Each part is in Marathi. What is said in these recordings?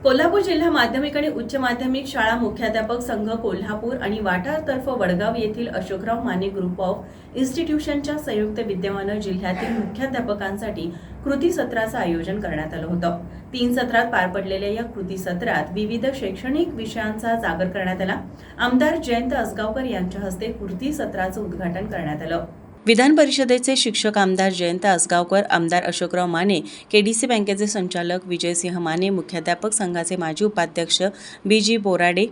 कोल्हापूर जिल्हा माध्यमिक आणि उच्च माध्यमिक शाळा मुख्याध्यापक संघ कोल्हापूर आणि वाटारतर्फ वडगाव येथील अशोकराव माने ग्रुप ऑफ इन्स्टिट्यूशनच्या संयुक्त विद्यमानं जिल्ह्यातील मुख्याध्यापकांसाठी कृती सत्राचं आयोजन करण्यात आलं होतं। 3 सत्रात पार पडलेल्या या कृती सत्रात विविध शैक्षणिक विषयांचा जागर करण्यात आला। आमदार जयंत असगावकर यांच्या हस्ते कृती सत्राचं उद्घाटन करण्यात आलं। विधान परिषदेचे शिक्षक आमदार जयंत असगावकर, आमदार अशोकराव माने, केडीसी बँकेचे संचालक विजयसिंह माने, मुख्याध्यापक संघाचे माजी उपाध्यक्ष बी.जी. बोराडे,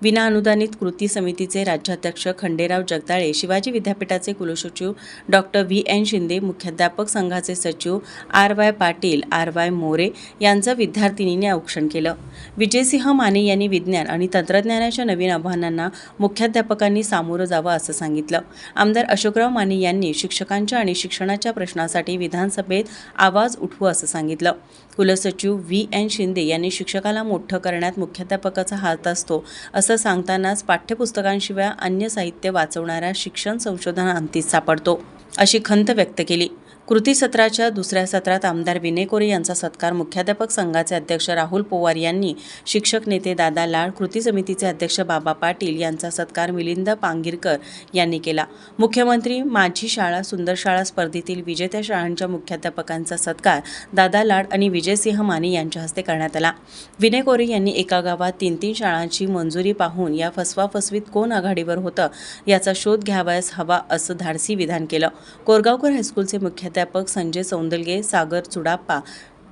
विनाअनुदानित कृती समितीचे राज्याध्यक्ष खंडेराव जगदाळे, शिवाजी विद्यापीठाचे कुलसचिव डॉक्टर व्ही.एन. शिंदे, मुख्याध्यापक संघाचे सचिव आर.वाय. पाटील, आर.वाय. मोरे यांचं विद्यार्थिनींनी औक्षण केलं। विजयसिंह माने यांनी विज्ञान आणि तंत्रज्ञानाच्या नवीन आव्हानांना मुख्याध्यापकांनी सामोरं जावं असं सांगितलं। आमदार अशोकराव माने यांनी शिक्षकांच्या आणि शिक्षणाच्या प्रश्नासाठी विधानसभेत आवाज उठवू असं सांगितलं। कुलसचिव व्ही.एन. शिंदे यांनी शिक्षकाला मोठं करण्यात मुख्याध्यापकाचा हात असतो असं सांगतानाच पाठ्यपुस्तकांशिवाय अन्य साहित्य वाचवणारा शिक्षण संशोधन अंतीत सापडतो अशी खंत व्यक्त केली। कृती सत्राच्या दुसऱ्या सत्रात आमदार विनय कोरे यांचा सत्कार मुख्याध्यापक संघाचे अध्यक्ष राहुल पोवार यांनी, शिक्षक नेते दादा लाड, कृती समितीचे अध्यक्ष बाबा पाटील यांचा सत्कार मिलिंद पांगिरकर यांनी केला। मुख्यमंत्री माझी शाळा सुंदर शाळा स्पर्धेतील विजेत्या शाळांच्या मुख्याध्यापकांचा सत्कार दादा लाड आणि विजयसिंह माने यांच्या हस्ते करण्यात आला। विनय कोरे यांनी एका गावात 3-3 शाळांची मंजुरी पाहून या फसवाफसवीत कोण आघाडीवर होतं याचा शोध घ्यावयास हवा असं धाडसी विधान केलं। कोरगावकर हायस्कूलचे मुख्याध्यापक संजय सौंदलगे, सागर चुडाप्पा,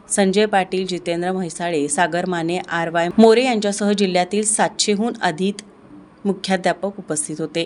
संजय पाटील, जितेंद्र म्हैसाळे, सागर माने, आर.वाय. मोरे यांच्यासह जिल्ह्यातील 700हून अधिक मुख्याध्यापक उपस्थित होते।